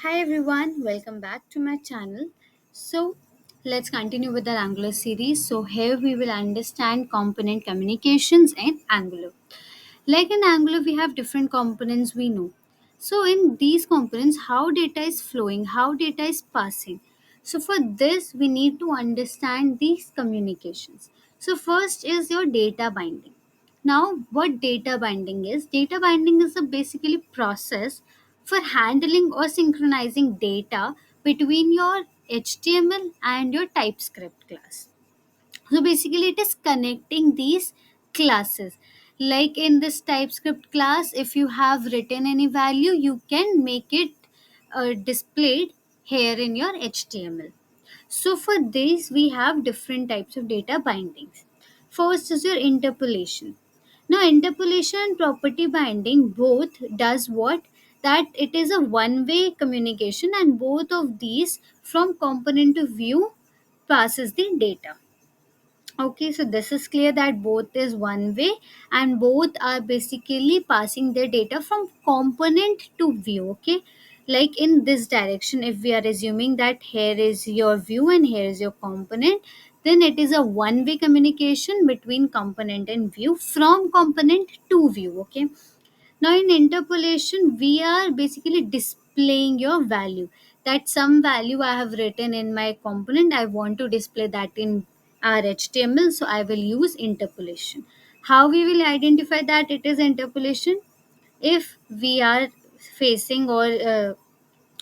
Hi everyone, welcome back to my channel. So let's continue with our Angular series. So here we will understand component communications in Angular. Like in Angular, we have different components we know. So in these components, how data is flowing, how data is passing. So for this, we need to understand these communications. So first is your data binding. Now, what data binding is? Data binding is a basically process for handling or synchronizing data between your HTML and your TypeScript class. So basically, it is connecting these classes. Like in this TypeScript class, if you have written any value, you can make it displayed here in your HTML. So for this, we have different types of data bindings. First is your interpolation. Now, interpolation and property binding both does what? That it is a one-way communication, and both of these from component to view passes the data. Okay, so this is clear that both is one way and both are basically passing their data from component to view. Okay, like in this direction, if we are assuming that here is your view and here is your component, then it is a one way communication between component and view from component to view. Okay, now in interpolation, we are basically displaying your value. That some value I have written in my component, I want to display that in our HTML, so I will use interpolation. How we will identify that it is interpolation? If we are facing or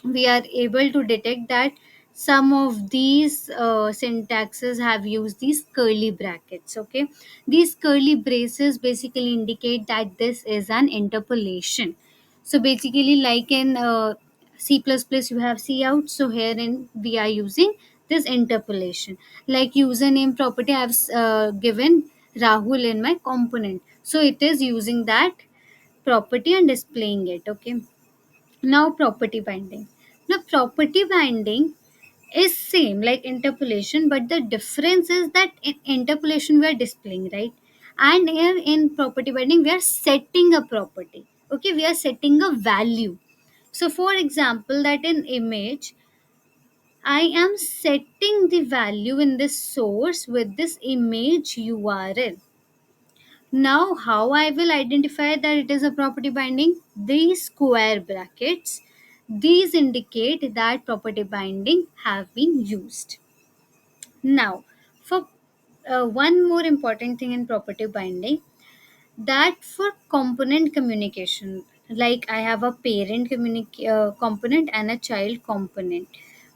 we are able to detect that some of these syntaxes have used these curly brackets. Okay, these curly braces basically indicate that this is an interpolation. So basically, like in C++, you have C out, so here in we are using this interpolation. Like username property, I have given Rahul in my component, so it is using that property and displaying it. Okay, now property binding. Now property binding is same like interpolation, but the difference is that in interpolation we are displaying, right? And here in property binding we are setting a property. Okay, we are setting a value. So for example, that in image I am setting the value in this source with this image URL. Now, how I will identify that it is a property binding? These square brackets, these indicate that property binding have been used. Now, for one more important thing in property binding, that for component communication, like I have a parent component and a child component.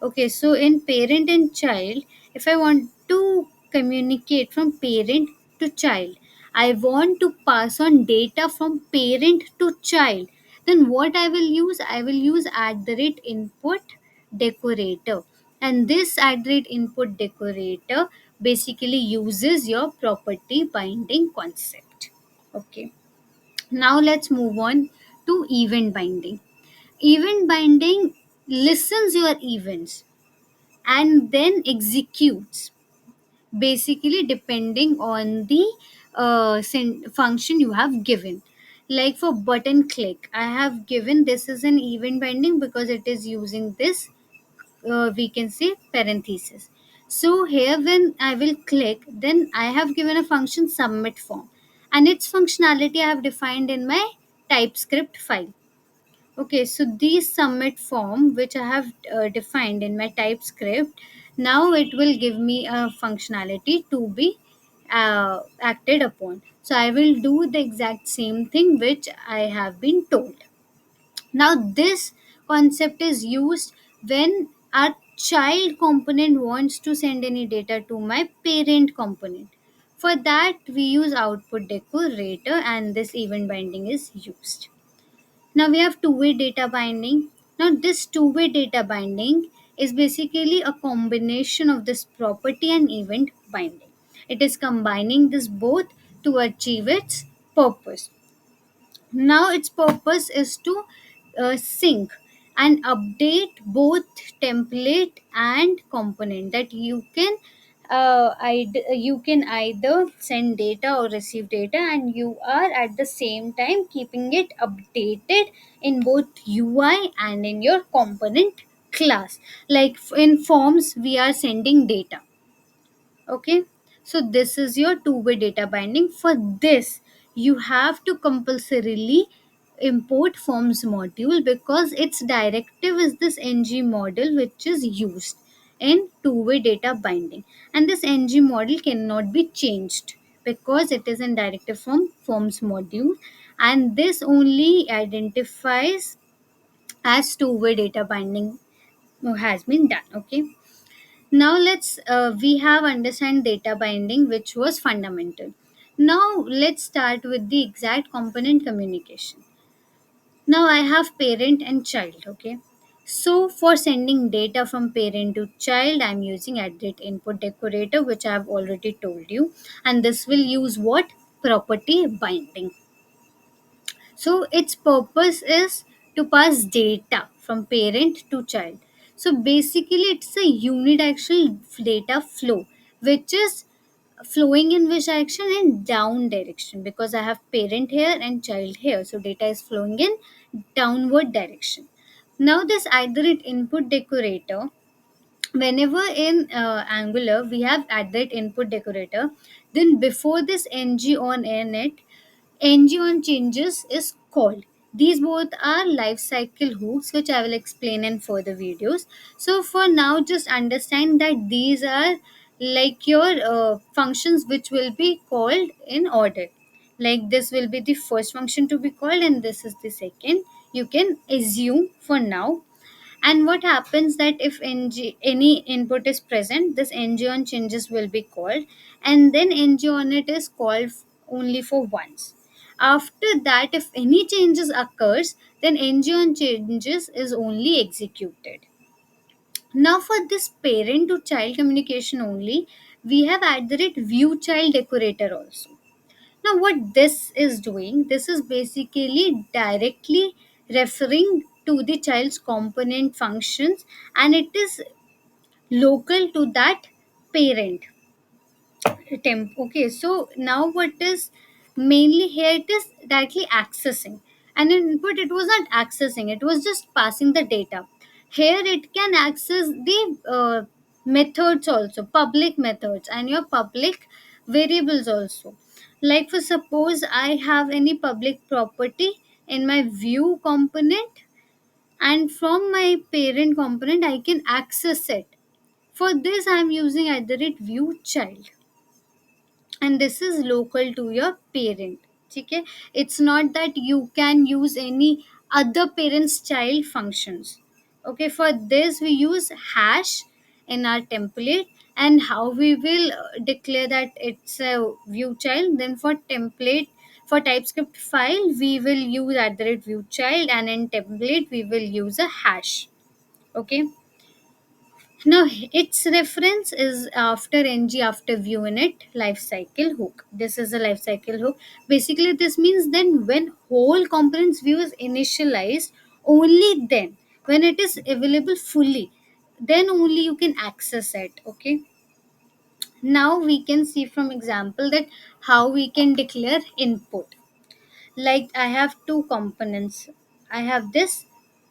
Okay, so in parent and child, if I want to communicate from parent to child, I want to pass on data from parent to child, then what I will use? I will use at the rate input decorator, and this at the rate input decorator basically uses your property binding concept. Okay, now let's move on to event binding. Event binding listens your events and then executes, basically depending on the function you have given. Like for button click, I have given this is an event binding because it is using this we can say parenthesis. So here when I will click, then I have given a function submit form, and its functionality I have defined in my TypeScript file. Okay, so these submit form which I have defined in my TypeScript, now it will give me a functionality to be acted upon. So I will do the exact same thing which I have been told. Now, this concept is used when our child component wants to send any data to my parent component. For that, we use output decorator, and this event binding is used. Now, we have two-way data binding. Now, this two-way data binding is basically a combination of this property and event binding. It is combining this both to achieve its purpose. Now its purpose is to sync and update both template and component, that you can you can either send data or receive data, and you are at the same time keeping it updated in both UI and in your component class. Like in forms we are sending data. Okay, so this is your two-way data binding. For this you have to compulsorily import forms module, because its directive is this ng model which is used in two-way data binding, and this ng model cannot be changed because it is in directive form forms module, and this only identifies as two-way data binding has been done. Okay, now we have understand data binding, which was fundamental. Now let's start with the exact component communication. Now I have parent and child. Okay, so for sending data from parent to child, I'm using input decorator, which I have already told you, and this will use what? Property binding. So its purpose is to pass data from parent to child. So basically, it's a unidirectional data flow, which is flowing in which direction? In down direction, because I have parent here and child here. So data is flowing in downward direction. Now this iterate input decorator, whenever in Angular we have added input decorator, then before this ng on init, ng on changes is called. These both are life cycle hooks, which I will explain in further videos. So for now, just understand that these are like your functions which will be called in order. Like this will be the first function to be called, and this is the second. You can assume for now. And what happens that if any input is present, this ng on changes will be called, and then ng on it is called only for once. After that, if any changes occurs, then ng on changes is only executed. Now for this parent to child communication only, we have added view child decorator also. Now, what this is doing, this is basically directly referring to the child's component functions, and it is local to that parent temp. Okay, so now what is mainly here, it is directly accessing. And in input it was not accessing, it was just passing the data. Here it can access the methods also, public methods and your public variables also. Like for suppose I have any public property in my view component, and from my parent component I can access it. For this I am using either it view child, and this is local to your parent. Okay, it's not that you can use any other parent's child functions. Okay, for this we use hash in our template. And how we will declare that it's a view child, then for template, for typescript file we will use at the rate view child, and in template we will use a hash. Okay, now, its reference is after ng after view init lifecycle hook. This is a lifecycle hook. Basically, this means then when whole components view is initialized, only then when it is available fully, then only you can access it. Okay. Now we can see from example that how we can declare input. Like I have two components. I have this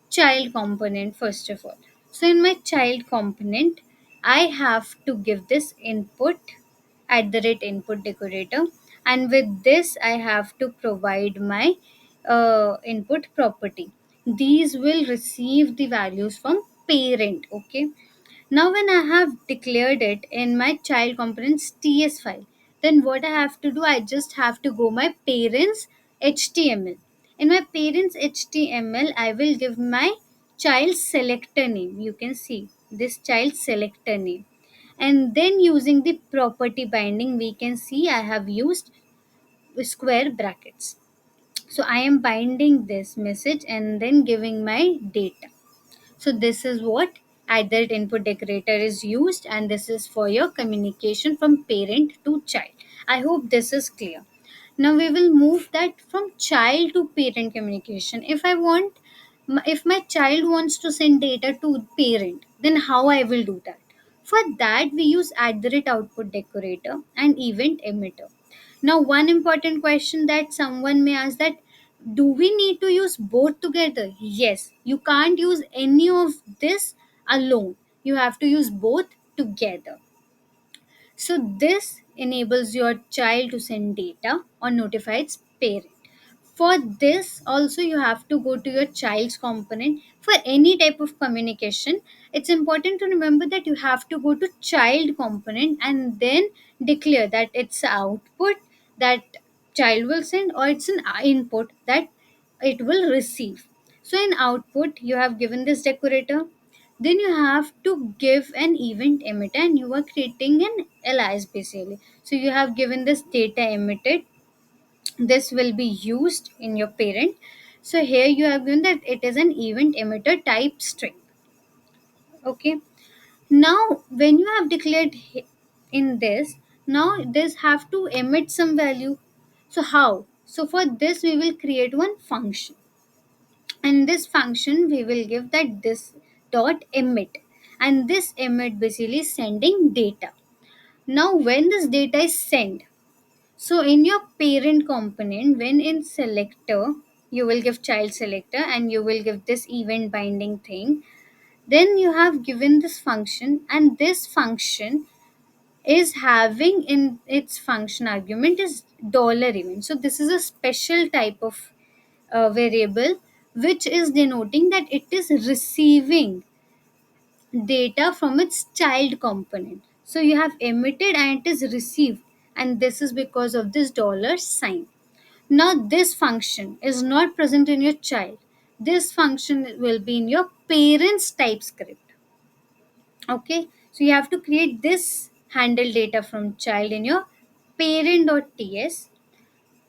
child component first of all. So in my child component, I have to give this input at the rate input decorator, and with this I have to provide my input property. These will receive the values from parent. Okay, now, when I have declared it in my child components TS file, then what I have to do, I just have to go my parents HTML. In my parents HTML, I will give my child selector name. You can see this child selector name. And then using the property binding, we can see I have used square brackets. So I am binding this message and then giving my data. So this is what either input decorator is used, and this is for your communication from parent to child. I hope this is clear. Now we will move that from child to parent communication. If my child wants to send data to parent, then how I will do that? For that, we use at the rate output decorator and event emitter. Now, one important question that someone may ask, that do we need to use both together? Yes, you can't use any of this alone. You have to use both together. So this enables your child to send data or notify its parent. For this, also you have to go to your child's component. For any type of communication, it's important to remember that you have to go to child component and then declare that it's output that child will send, or it's an input that it will receive. So in output, you have given this decorator, then you have to give an event emitter, and you are creating an alias basically. So you have given this data emitted, this will be used in your parent. So here you have given that it is an event emitter type string. Okay, now when you have declared in this, now this have to emit some value. So how? So for this we will create one function, and this function we will give that this dot emit, and this emit basically sending data. Now when this data is sent, so in your parent component, when in selector, you will give child selector and you will give this event binding thing. Then you have given this function, and this function is having in its function argument is dollar event. So this is a special type of variable which is denoting that it is receiving data from its child component. So you have emitted and it is received, and this is because of this dollar sign. Now this function is not present in your child. This function will be in your parent's TypeScript. Okay, so you have to create this handle data from child in your parent.ts.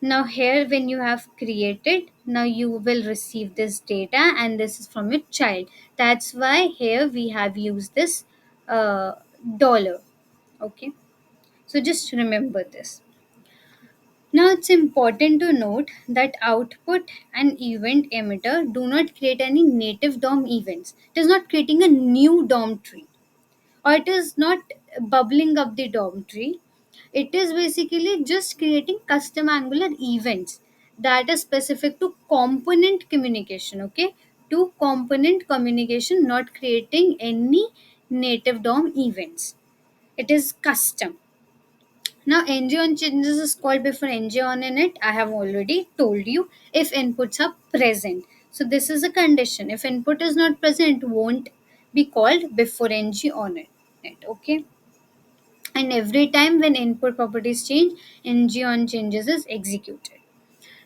Now here when you have created, now you will receive this data, and this is from your child. That's why here we have used this uh, dollar. Okay, so just remember this. Now it's important to note that output and event emitter do not create any native DOM events. It is not creating a new DOM tree, or it is not bubbling up the DOM tree. It is basically just creating custom Angular events that are specific to component communication. Okay, to component communication, not creating any native DOM events. It is custom. Now, ng on changes is called before ng on init. I have already told you, if inputs are present. So this is a condition. If input is not present, it won't be called before ng on it. Okay. And every time when input properties change, ng on changes is executed.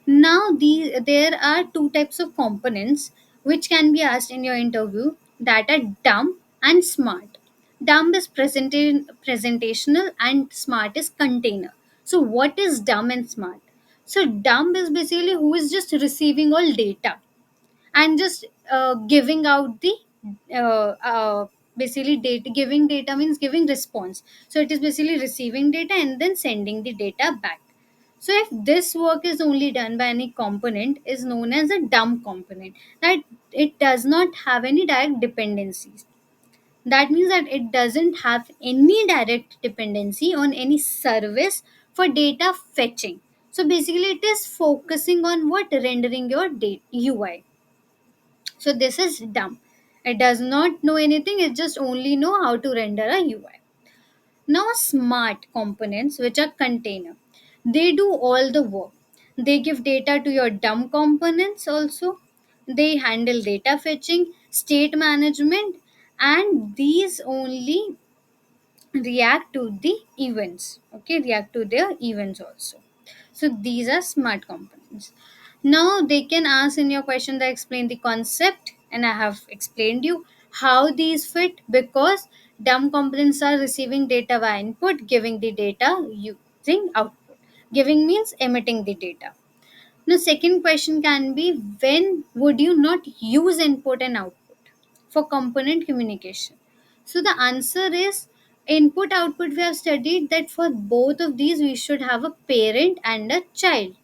Now, there are two types of components which can be asked in your interview, that are dumb and smart. Dumb is presentational and smart is container. So, what is dumb and smart? So, dumb is basically who is just receiving all data and just giving out the basically data. Giving data means giving response. So, it is basically receiving data and then sending the data back. So if this work is only done by any component, is known as a dumb component, that it does not have any direct dependencies. That means that it doesn't have any direct dependency on any service for data fetching. So basically it is focusing on what rendering your UI. So this is dumb. It does not know anything, it just only know how to render a UI. Now, smart components, which are container, they do all the work. They give data to your dumb components also. They handle data fetching, state management, and these only react to the events. Okay, react to their events also. So these are smart components. Now they can ask in your question that explain the concept, and I have explained you how these fit, because dumb components are receiving data via input, giving the data using output. Giving means emitting the data. Now, second question can be, when would you not use input and output for component communication? So the answer is input output. We have studied that for both of these we should have a parent and a child.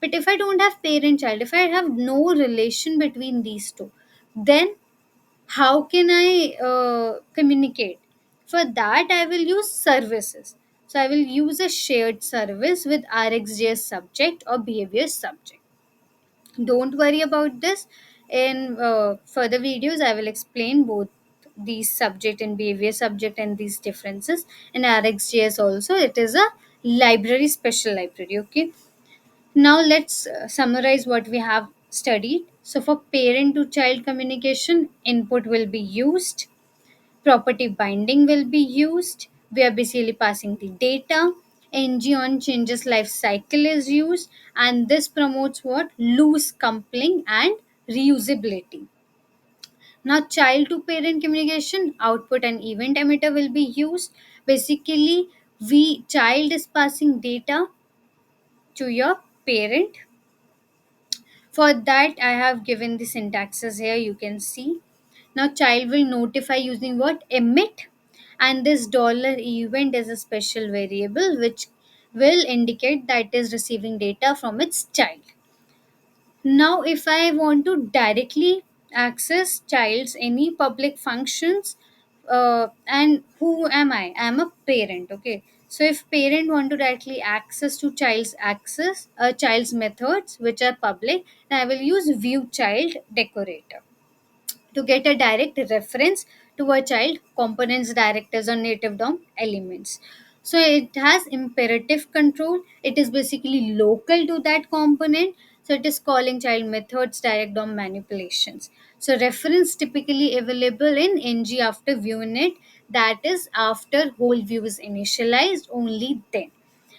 But if I don't have parent child, if I have no relation between these two, then how can I communicate? For that, I will use services. So I will use a shared service with RxJS subject or behavior subject. Don't worry about this. In further videos, I will explain both these subject and behavior subject and these differences. In RxJS also, it is a library, special library. Okay. Now let's summarize what we have studied. So for parent to child communication, input will be used, property binding will be used. We are basically passing the data. NG on changes life cycle is used, and this promotes what? Loose coupling and reusability. Now, child to parent communication, output and event emitter will be used. Basically, we child is passing data to your parent. For that, I have given the syntaxes here. You can see. Now, child will notify using what? Emit, and this dollar event is a special variable which will indicate that it is receiving data from its child. Now, if I want to directly access child's any public functions, and who am I? I am a parent. Okay. So if parent want to directly access to child's methods which are public, then I will use view child decorator to get a direct reference to a child components directors or native DOM elements. So it has imperative control. It is basically local to that component. So it is calling child methods direct DOM manipulations. So reference typically available in ng after view init, that is after whole view is initialized, only then.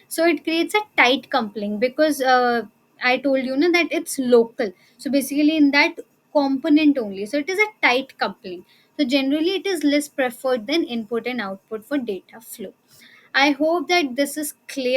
So it creates a tight coupling because I told you that it's local. So basically in that component only, so it is a tight coupling. So generally it is less preferred than input and output for data flow. I hope that this is clear.